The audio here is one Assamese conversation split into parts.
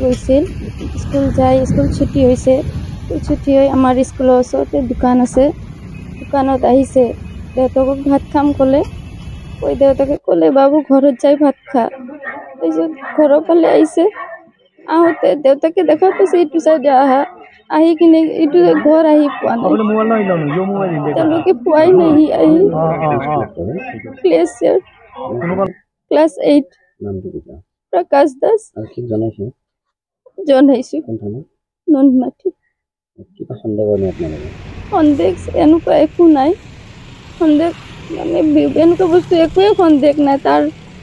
গৈছিল স্কুল যাই স্কুল ছুটি হৈছে ছুটি হৈ আমাৰ স্কুলৰ ওচৰতে দোকান আছে দোকানত আহিছে দেউতাকক ভাত খাম ক'লে কৈ দেউতাকে ক'লে বাবু ঘৰত যাই ভাত খা তাৰপিছত ঘৰৰ ফালে আহিছে আহোঁতে দেউতাকে দেখা পাইছে এইটো চাইডে আহি কিনে এইটো ঘৰ আহি পোৱা নাই তেওঁলোকে পোৱাই নাই আহি ক্লাছ 8 প্ৰকাশ দাস জনাইছো নন্দমাটি সন্দেহ এনেকুৱা একো নাই সন্দেহ মানে এনেকুৱা বস্তু একোৱে সন্দেহ নাই তাৰ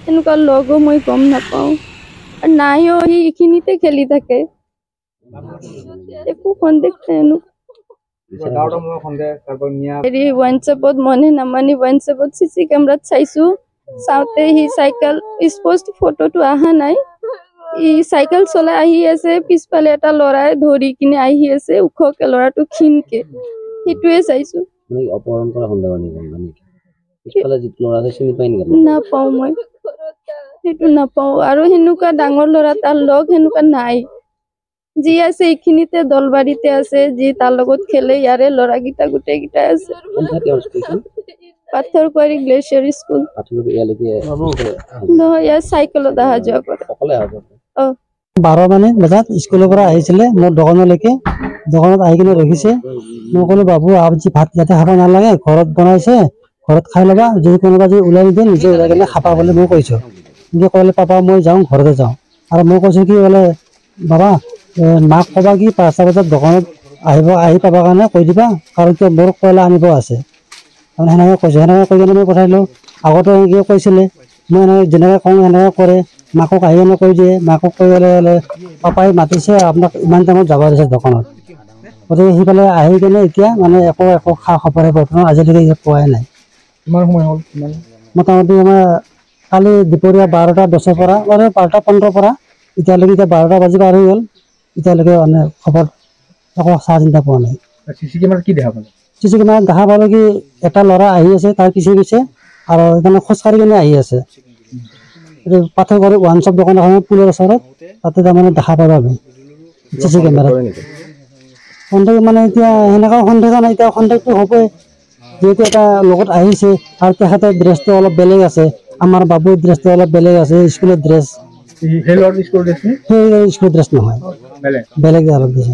এনেকুৱা লগো মই গম নাপাওঁ আৰু নাইও সি এইখিনিতে খেলি থাকে একো সন্দেহ নাই হেৰি হোৱাটছএপত মনে নামানি হোৱাটছএপত চিচি কেমেৰাত চাইছো চাওঁতে সি চাইকেল স্পষ্ট ফটোটো অহা নাই ই চাইকেল চলাই আহি আছে পিছফালে এটা ল'ৰাই ধৰি কিনে আহি আছে ওখকে ল'ৰাটো ক্ষীণকে সেইটোৱে চাইছো নাপাওঁ মই সেইটো নাপাওঁ আৰু সেনেকুৱা ডাঙৰ ল'ৰা তাৰ লগ সেনেকুৱা নাই যি আছে এইখিনিতে দলবাৰীতে আছে যি তাৰ লগত খেলে ইয়াৰে ল'ৰাকেইটা গোটেইকেইটা আছে পাথৰকুঁৱাৰী গ্লেচিয়াৰ স্কুল নহয় ইয়াৰ চাইকেলত অহা যোৱা কৰে 12 বজাত স্কুলৰ পৰা আহিছিলে মোৰ দোকানলৈকে দোকানত আহি কিনে ৰখিছে মই ক'লো বাবু আজি ভাত ইয়াতে খাব নালাগে ঘৰত বনাইছে ঘৰত খাই ল'বা যদি কোনোবা যদি ওলাই নিদিয়ে নিজে ওলাই কিনে খাবা বুলি মই কৈছোঁ কিন্তু ক'লে পাপা মই যাওঁ ঘৰতে যাওঁ আৰু মই কৈছোঁ কি বোলে বাবা মাক ক'বা কি 5টা বজাত দোকানত আহি পাবৰ কাৰণে কৈ দিবা কাৰণ কিয় মোৰ কয়লা আনিব আছে সেনেকৈ কৈছোঁ সেনেকৈ কৈ কিনে মই পঠাইলোঁ আগতে এনেকৈ কৈছিলে মই যেনেকৈ কওঁ সেনেকৈ কৰে মাকক আহি কিনে কৈ দিয়ে মাকক কৈ গ'লে পাপাই মাতিছে আপোনাক ইমান টাইমত যাব দিছে দোকানত গতিকে সিফালে আহি কিনে এতিয়া মানে একো খা খবৰে বৰ্তমান আজিলৈকে পোৱাই নাই কিমান সময় হ'ল মোটামুটি আমাৰ কালি দুপৰীয়া 12টা 10 পৰা 12টা 15 পৰা এতিয়ালৈকে 12টা বাজি পাৰ হৈ গ'ল এতিয়ালৈকে মানে খবৰ একো চাহ চিন্তা পোৱা নাই চিচি কেমেৰাত কি দেখা পালে চিচি কেমেৰাত দেখা পালোঁ কি এটা ল'ৰা আহি আছে তাৰ পিছে পিছে আৰু সেইকাৰণে খোজকাঢ়ি কিনে আহি আছে পাথৰকুঁৱাৰী ওৱান শ্বপ দোকান এখন পুলৰ ওচৰত তাতে তাৰমানে দেখা পালোঁ আমি চিচি কেমেৰাত সন্দেহ মানে এতিয়া সেনেকুৱা সন্দেহ নাই এতিয়া সন্দেহটো হ'বই যিহেতু এটা লগত আহিছে আৰু তেখেতৰ ড্ৰেছটো অলপ বেলেগ আছে আমাৰ বাবুৰ ড্ৰেছটো অলপ বেলেগ আছে স্কুলৰ ড্ৰেছ স্কুল ড্ৰেছ নহয় বেলেগ অলপ দিছে